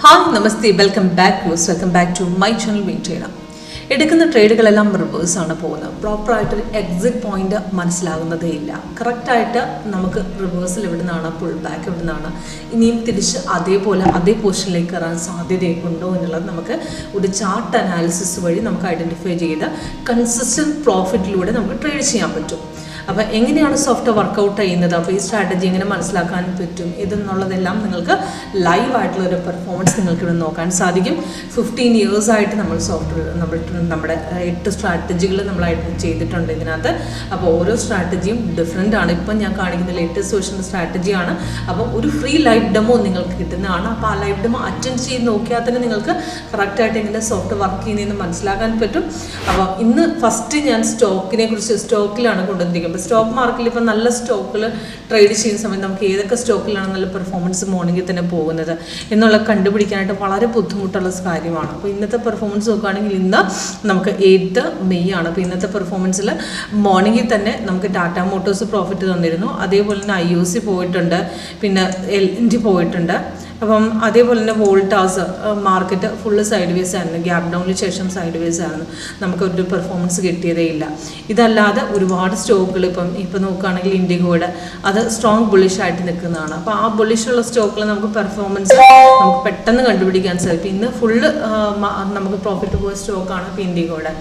Hi നമസ്തേ, welcome back to my channel വീണ്ടും. എടുക്കുന്ന ട്രേഡുകളെല്ലാം റിവേഴ്സാണ് പോകുന്നത്. പ്രോപ്പറായിട്ടൊരു എക്സിറ്റ് പോയിന്റ് മനസ്സിലാകുന്നതേ ഇല്ല. കറക്റ്റായിട്ട് നമുക്ക് റിവേഴ്സിൽ എവിടെ നിന്നാണ്, പുൾ ബാക്ക് എവിടെ നിന്നാണ്, ഇനിയും തിരിച്ച് അതേ പൊസിഷനിലേക്ക് കയറാൻ സാധ്യതയുണ്ടോ എന്നുള്ളത് നമുക്ക് ഒരു ചാർട്ട് അനാലിസിസ് വഴി നമുക്ക് ഐഡൻറ്റിഫൈ ചെയ്ത് കൺസിസ്റ്റൻറ്റ് പ്രോഫിറ്റിലൂടെ നമുക്ക് ട്രേഡ് ചെയ്യാൻ പറ്റും. അപ്പോൾ എങ്ങനെയാണ് സോഫ്റ്റ്വെയർ വർക്കൗട്ട് ചെയ്യുന്നത്, അപ്പോൾ ഈ സ്ട്രാറ്റജി എങ്ങനെ മനസ്സിലാക്കാൻ പറ്റും ഇതെന്നുള്ളതെല്ലാം നിങ്ങൾക്ക് ലൈവായിട്ടുള്ളൊരു പെർഫോമൻസ് നിങ്ങൾക്ക് ഇവിടെ നോക്കാൻ സാധിക്കും. 15 ഇയേഴ്സായിട്ട് നമ്മൾ നമ്മുടെ 8 സ്ട്രാറ്റജികൾ നമ്മളായിട്ട് ചെയ്തിട്ടുണ്ട് ഇതിനകത്ത്. അപ്പോൾ ഓരോ സ്ട്രാറ്റജിയും ഡിഫറെൻ്റ് ആണ്. ഇപ്പം ഞാൻ കാണിക്കുന്ന ലേറ്റസ്റ്റ് വേർഷൻ സ്ട്രാറ്റജിയാണ്. അപ്പോൾ ഒരു ഫ്രീ ലൈവ് ഡെമോ നിങ്ങൾക്ക് കിട്ടുന്നതാണ്. അപ്പോൾ ആ ലൈവ് ഡെമോ അറ്റൻഡ് ചെയ്ത് നോക്കിയാൽ തന്നെ നിങ്ങൾക്ക് കറക്റ്റായിട്ട് എങ്ങനെ സോഫ്റ്റ്വെയർ വർക്ക് ചെയ്യുന്നതെന്ന് മനസ്സിലാക്കാൻ പറ്റും. അപ്പോൾ ഇന്ന് ഫസ്റ്റ് ഞാൻ സ്റ്റോക്കിലാണ് കൊണ്ടുവന്നിരിക്കുന്നത്. സ്റ്റോക്ക് മാർക്കറ്റിൽ ഇപ്പോൾ നല്ല സ്റ്റോക്കിൽ ട്രേഡ് ചെയ്യുന്ന സമയത്ത് നമുക്ക് ഏതൊക്കെ സ്റ്റോക്കിലാണ് നല്ല പെർഫോമൻസ് മോർണിംഗിൽ തന്നെ പോകുന്നത് എന്നുള്ള കണ്ടുപിടിക്കാനായിട്ട് വളരെ ബുദ്ധിമുട്ടുള്ള കാര്യമാണ്. അപ്പോൾ ഇന്നത്തെ പെർഫോമൻസ് നോക്കുകയാണെങ്കിൽ ഇന്ന് നമുക്ക് 8 മെയ് ആണ്. അപ്പോൾ ഇന്നത്തെ പെർഫോമൻസിൽ മോർണിംഗിൽ തന്നെ നമുക്ക് ടാറ്റ മോട്ടോഴ്സ് പ്രോഫിറ്റ് തന്നിരുന്നു. അതേപോലെ തന്നെ IOC പോയിട്ടുണ്ട്, പിന്നെ LNT പോയിട്ടുണ്ട്. അപ്പം അതേപോലെ തന്നെ Voltas market full side vase ആയിരുന്നു. ഗ്യാപ് ഡൗണിന് ശേഷം സൈഡ് വേസ് ആയിരുന്നു, നമുക്കൊരു പെർഫോമൻസ് കിട്ടിയതേ ഇല്ല. ഇതല്ലാതെ ഒരുപാട് സ്റ്റോക്കുകൾ ഇപ്പം നോക്കുകയാണെങ്കിൽ ഇൻഡിഗോയുടെ അത് സ്ട്രോങ് ബുള്ളിഷ് ആയിട്ട് നിൽക്കുന്നതാണ്. അപ്പോൾ ആ ബുള്ളിഷുള്ള സ്റ്റോക്കിൽ നമുക്ക് പെർഫോമൻസ് നമുക്ക് പെട്ടെന്ന് കണ്ടുപിടിക്കാൻ സാധിക്കും. ഇന്ന് ഫുള്ള് നമുക്ക് പ്രോഫിറ്റ് പോയ സ്റ്റോക്കാണ് ഇപ്പോൾ ഇൻഡിഗോയുടെ.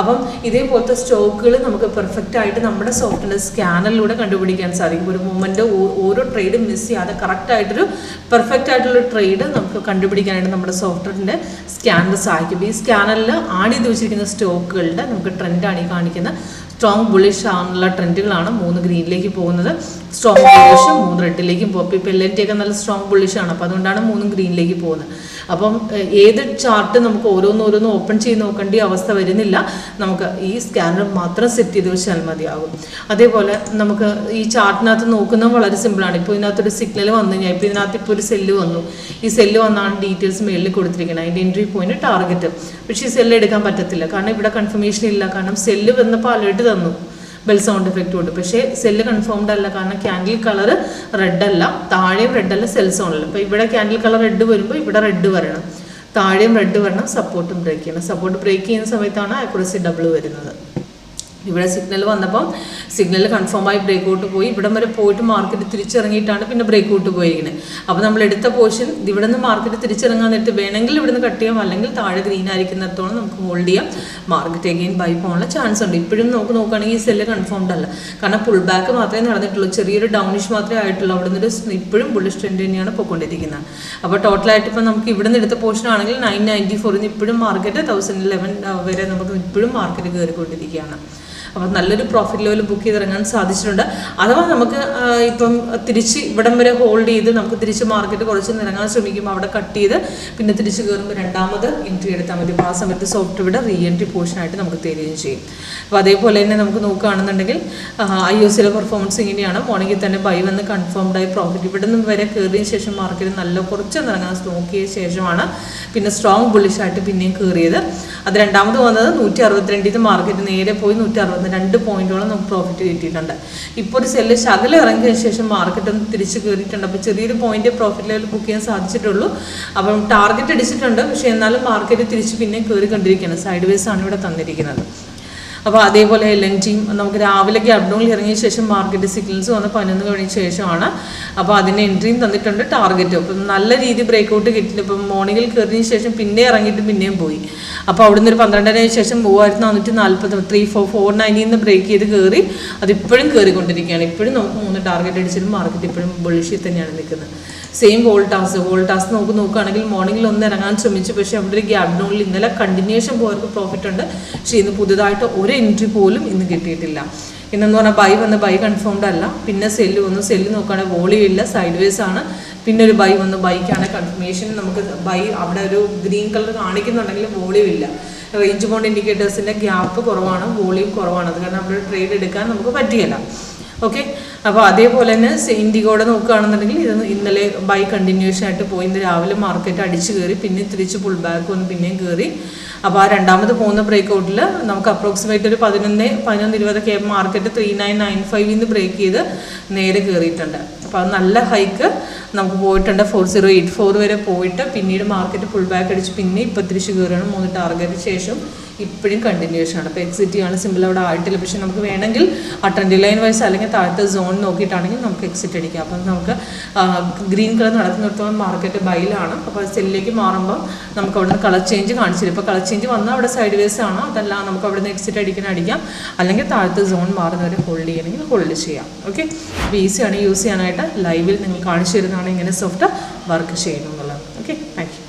അപ്പം ഇതേപോലത്തെ സ്റ്റോക്കുകൾ നമുക്ക് പെർഫെക്റ്റ് ആയിട്ട് നമ്മുടെ സോഫ്റ്റ്വെയർ സ്കാനറിലൂടെ കണ്ടുപിടിക്കാൻ സാധിക്കും. ഒരു മൊമെൻറ്റ് ഓരോ ട്രേഡും മിസ് ചെയ്യാതെ കറക്റ്റായിട്ടൊരു പെർഫെക്റ്റ് ആയിട്ടുള്ള ട്രേഡ് നമുക്ക് കണ്ടുപിടിക്കാനായിട്ട് നമ്മുടെ സോഫ്റ്റ്വെയറിൻ്റെ സ്കാനർ സഹായിക്കും. ഈ സ്കാനറിൽ ആഡ് ചെയ്ത് വെച്ചിരിക്കുന്ന സ്റ്റോക്കുകളുടെ നമുക്ക് ട്രെൻഡാണ് ഈ കാണിക്കുന്നത്. സ്ട്രോങ് ബുള്ളിഷ് ആണുള്ള ട്രെൻഡുകളാണ് 3 ഗ്രീനിലേക്ക് പോകുന്നത്, സ്ട്രോങ് ബുള്ളിഷ് 3 റെഡിലേക്കും പോകും. ഇപ്പോൾ LNT ഒക്കെ നല്ല സ്ട്രോങ് ബുള്ളിഷാണ്. അപ്പോൾ അതുകൊണ്ടാണ് 3 ഗ്രീനിലേക്ക് പോകുന്നത്. അപ്പം ഏത് ചാർട്ട് നമുക്ക് ഓരോന്നും ഓപ്പൺ ചെയ്ത് നോക്കേണ്ട അവസ്ഥ വരുന്നില്ല. നമുക്ക് ഈ സ്കാനർ മാത്രം സെറ്റ് ചെയ്ത് വെച്ചാൽ മതിയാകും. അതേപോലെ നമുക്ക് ഈ ചാർട്ടിനകത്ത് നോക്കുന്നത് വളരെ സിമ്പിളാണ്. ഇപ്പോൾ ഇതിനകത്തൊരു സിഗ്നൽ വന്നു കഴിഞ്ഞാൽ ഇപ്പോൾ ഇതിനകത്ത് ഇപ്പോൾ ഒരു സെല്ല് വന്നു. ഈ സെല്ല് വന്നാണ് ഡീറ്റെയിൽസ് മേളിൽ കൊടുത്തിരിക്കുന്നത്, അതിൻ്റെ എൻട്രി പോയിന്റ് ടാർഗറ്റ്. പക്ഷേ ഈ സെല്ല് എടുക്കാൻ പറ്റത്തില്ല, കാരണം ഇവിടെ കൺഫർമേഷൻ ഇല്ല. കാരണം സെല്ല് വന്നപ്പോൾ അലേർട്ട് തന്നു, ബെൽ സൗണ്ട് എഫക്റ്റ് കൊണ്ട്. പക്ഷേ സെല്ല് കൺഫേംഡ് അല്ല, കാരണം ക്യാൻഡിൽ കളർ റെഡ് അല്ല, താഴെയും റെഡ് അല്ല, സെൽ സോണിൽ. അപ്പോൾ ഇവിടെ ക്യാൻഡിൽ കളർ റെഡ് വരുമ്പോൾ ഇവിടെ റെഡ് വരണം, താഴെയും റെഡ് വരണം, സപ്പോർട്ടും ബ്രേക്ക് ചെയ്യണം. സപ്പോർട്ട് ബ്രേക്ക് ചെയ്യുന്ന സമയത്താണ് ആക്യുറസി ഡബിൾ വരുന്നത്. ഇവിടെ സിഗ്നൽ വന്നപ്പം സിഗ്നൽ കൺഫേമായി ബ്രേക്ക് ഔട്ട് പോയി, ഇവിടം വരെ പോയിട്ട് മാർക്കറ്റ് തിരിച്ചിറങ്ങിയിട്ടാണ് പിന്നെ ബ്രേക്ക് ഔട്ട് പോയിരിക്കുന്നത്. അപ്പോൾ നമ്മൾ എടുത്ത പോർഷൻ ഇവിടെ നിന്ന് മാർക്കറ്റ് തിരിച്ചിറങ്ങാൻ നേരത്ത് വേണമെങ്കിൽ ഇവിടുന്ന് കട്ട് ചെയ്യാം, അല്ലെങ്കിൽ താഴെ ഗ്രീൻ ആയിരിക്കുന്നിടത്തോളം നമുക്ക് ഹോൾഡ് ചെയ്യാം. മാർക്കറ്റ് അഗെയിൻ ബൈ പോകാനുള്ള ചാൻസ് ഉണ്ട്. ഇപ്പോഴും നമുക്ക് നോക്കുകയാണെങ്കിൽ ഈ സെല്ല് കൺഫേംഡ് അല്ല, കാരണം പുൾ ബാക്ക് മാത്രമേ നടന്നിട്ടുള്ളൂ, ചെറിയൊരു ഡൗണിഷ് മാത്രമേ ആയിട്ടുള്ളൂ. അവിടെ നിന്നൊരു ഇപ്പോഴും ബുള്ളിഷ് ട്രെൻഡ് തന്നെയാണ് പോയിക്കൊണ്ടിരിക്കുന്നത്. അപ്പോൾ ടോട്ടലായിട്ട് ഇപ്പോൾ നമുക്ക് ഇവിടെ നിന്ന് എടുത്ത പോർഷൻ ആണെങ്കിൽ 994 ഇപ്പോഴും മാർക്കറ്റ് 1011 വരെ നമുക്ക് ഇപ്പോഴും മാർക്കറ്റ് കയറിക്കൊണ്ടിരിക്കുകയാണ്. അപ്പോൾ നല്ലൊരു പ്രോഫിറ്റ് ലെവൽ ബുക്ക് ചെയ്തിറങ്ങാൻ സാധിച്ചിട്ടുണ്ട്. അഥവാ നമുക്ക് ഇപ്പം തിരിച്ച് ഇവിടം വരെ ഹോൾഡ് ചെയ്ത് നമുക്ക് തിരിച്ച് മാർക്കറ്റ് കുറച്ച് ഇറങ്ങാൻ ശ്രമിക്കുമ്പോൾ അവിടെ കട്ട് ചെയ്ത് പിന്നെ തിരിച്ച് കയറുമ്പോൾ രണ്ടാമത് എൻട്രി എടുത്താൽ മതി. അപ്പോൾ ആ സമയത്ത് സോഫ്റ്റ്വെയർ റീ എൻട്രി പോർഷനായിട്ട് നമുക്ക് തരികയും ചെയ്യും. അപ്പോൾ അതേപോലെ തന്നെ നമുക്ക് നോക്കുകയാണെന്നുണ്ടെങ്കിൽ IOCയിലെ പെർഫോമൻസ് ഇങ്ങനെയാണ്. മോർണിംഗിൽ തന്നെ ബൈ വന്ന് കൺഫേംഡ് ആയി പ്രോഫിറ്റ് ഇവിടെ നിന്ന് വരെ കയറിയതിന് ശേഷം മാർക്കറ്റ് നല്ല കുറച്ച് ഇറങ്ങാൻ നോക്കിയ ശേഷമാണ് പിന്നെ സ്ട്രോങ് ബുള്ളിഷായിട്ട് പിന്നെയും കയറിയത്. അത് രണ്ടാമത് വന്നത് 162 മാർക്കറ്റ് നേരെ പോയി 162 പോയിന്റോളം നമുക്ക് പ്രോഫിറ്റ് കിട്ടിയിട്ടുണ്ട്. ഇപ്പോൾ ഒരു സെല്ല് ശകലം ഇറങ്ങിയതിന് ശേഷം മാർക്കറ്റ് ഒന്ന് തിരിച്ച് കയറിയിട്ടുണ്ട്. അപ്പോൾ ചെറിയൊരു പോയിന്റ് പ്രോഫിറ്റ് ലെവൽ ബുക്ക് ചെയ്യാൻ സാധിച്ചിട്ടുള്ളൂ. അപ്പം ടാർഗറ്റ് അടിച്ചിട്ടുണ്ട്, പക്ഷേ എന്നാലും മാർക്കറ്റ് തിരിച്ച് പിന്നെ കയറിക്കൊണ്ടിരിക്കുകയാണ്. സൈഡ് വേസ് ആണ് ഇവിടെ തന്നിരിക്കുന്നത്. അപ്പോൾ അതേപോലെ LNT നമുക്ക് രാവിലെ ഗ്യാപ് ഡൗണിൽ ഇറങ്ങിയ ശേഷം മാർക്കറ്റ് സിഗ്നൽസ് വന്ന് 11 കഴിഞ്ഞ ശേഷമാണ്. അപ്പോൾ അതിന് എൻട്രിയും തന്നിട്ടുണ്ട്, ടാർഗറ്റും. അപ്പം നല്ല രീതി ബ്രേക്ക് ഔട്ട് കിട്ടിയിട്ടുണ്ട്. ഇപ്പം മോർണിംഗിൽ കയറിയതിന് ശേഷം പിന്നെ ഇറങ്ങിയിട്ട് പിന്നെയും പോയി. അപ്പോൾ അവിടുന്ന് ഒരു 12 ശേഷം 3440 490 ബ്രേക്ക് ചെയ്ത് കയറി അതിപ്പോഴും കയറിക്കൊണ്ടിരിക്കുകയാണ്. ഇപ്പോഴും നമുക്ക് 3 ടാർഗറ്റ് അടിച്ചിട്ട് മാർക്കറ്റ് ഇപ്പോഴും ബുള്ളിഷിൽ തന്നെയാണ് നിൽക്കുന്നത്. സെയിം വോൾട്ടാസ് നോക്കുകയാണെങ്കിൽ മോർണിംഗിൽ ഒന്ന് ഇറങ്ങാൻ ശ്രമിച്ചു, പക്ഷേ അവിടെ ഒരു ഗ്യാപ് ഡൗണിൽ ഇന്നലെ കണ്ടിന്യൂഷൻ പോയവർക്ക് പ്രോഫിറ്റ് ഉണ്ട്. പക്ഷേ ഇന്ന് പുതുതായിട്ട് ഒരു എൻട്രി പോലും ഇന്ന് കിട്ടിയിട്ടില്ല. ഇന്നെന്ന് പറഞ്ഞാൽ ബൈ വന്ന് ബൈ കൺഫേംഡ് അല്ല, പിന്നെ സെല്ല് വന്നു. സെല്ല് നോക്കുകയാണെങ്കിൽ വോളിയം ഇല്ല, സൈഡ് വേസ് ആണ്. പിന്നെ ഒരു ബൈ വന്നു, ബൈക്കാണ് കൺഫർമേഷൻ. നമുക്ക് ബൈ അവിടെ ഒരു ഗ്രീൻ കളർ കാണിക്കുന്നുണ്ടെങ്കിൽ വോളിയം ഇല്ല. റേഞ്ച് ബൗണ്ട് ഇൻഡിക്കേറ്റേഴ്സിൻ്റെ ഗ്യാപ്പ് കുറവാണ്, വോളിയം കുറവാണ്. അത് കാരണം അവിടെ ട്രേഡ് എടുക്കാൻ നമുക്ക് പറ്റിയല്ല. ഓക്കെ, അപ്പോൾ അതേപോലെ തന്നെ ഇൻഡിഗോടെ നോക്കുകയാണെന്നുണ്ടെങ്കിൽ ഇത് ഇന്നലെ ബൈ കണ്ടിന്യൂഷൻ ആയിട്ട് പോയി. ഇന്ന് രാവിലെ മാർക്കറ്റ് അടിച്ച് കയറി, പിന്നെ തിരിച്ച് പുൾ ബാക്ക് വന്ന് പിന്നെയും കയറി. അപ്പോൾ ആ രണ്ടാമത് പോകുന്ന ബ്രേക്ക് ഔട്ടിൽ നമുക്ക് അപ്രോക്സിമേറ്റ് ഒരു 11-20 മാർക്കറ്റ് 3995 ബ്രേക്ക് ചെയ്ത് നേരെ കയറിയിട്ടുണ്ട്. അപ്പോൾ അത് നല്ല ഹൈക്ക് നമുക്ക് പോയിട്ടുണ്ട്. 4084 വരെ പോയിട്ട് പിന്നീട് മാർക്കറ്റ് ഫുൾ ബാക്ക് അടിച്ച് പിന്നെ ഇപ്പോൾ തിരിച്ച് കയറുകയാണ്. 3 ടാർഗറ്റിന് ശേഷം ഇപ്പോഴും കണ്ടിന്യൂഷൻ ആണ്. അപ്പോൾ എക്സിറ്റ് ചെയ്യാണ് സിമ്പിൾ അവിടെ ആയിട്ടില്ല. പക്ഷേ നമുക്ക് വേണമെങ്കിൽ ആ ട്രെൻഡ് ലൈൻ വൈസ് അല്ലെങ്കിൽ താഴത്തെ സോൺ നോക്കിയിട്ടാണെങ്കിൽ നമുക്ക് എക്സിറ്റ് അടിക്കാം. അപ്പം നമുക്ക് ഗ്രീൻ കളർ നടക്കുന്നിടത്തോളം മാർക്കറ്റ് ബൈയിലാണ്. അപ്പോൾ സെല്ലിലേക്ക് മാറുമ്പോൾ നമുക്ക് അവിടെ നിന്ന് കളർ ചേഞ്ച് കാണിച്ചില്ല. ഇപ്പോൾ കളർ ചേഞ്ച് വന്നാൽ അവിടെ സൈഡ് വേസ് ആണ്. അതല്ല നമുക്ക് അവിടെ നിന്ന് എക്സിറ്റ് അടിക്കാം, അല്ലെങ്കിൽ താഴത്തെ സോൺ മാറുന്നവരെ ഹോൾഡ് ചെയ്യണമെങ്കിൽ ഹോൾഡ് ചെയ്യാം. ഓക്കെ, അപ്പോൾ ഈസിയാണ് യൂസ് ചെയ്യാനായിട്ട്. ലൈവിൽ നിങ്ങൾ കാണിച്ചു തരുന്നതാണ് ഇങ്ങനെ സോഫ്റ്റ് വർക്ക് ചെയ്യുന്നു എന്നുള്ളത്. Okay, thank you.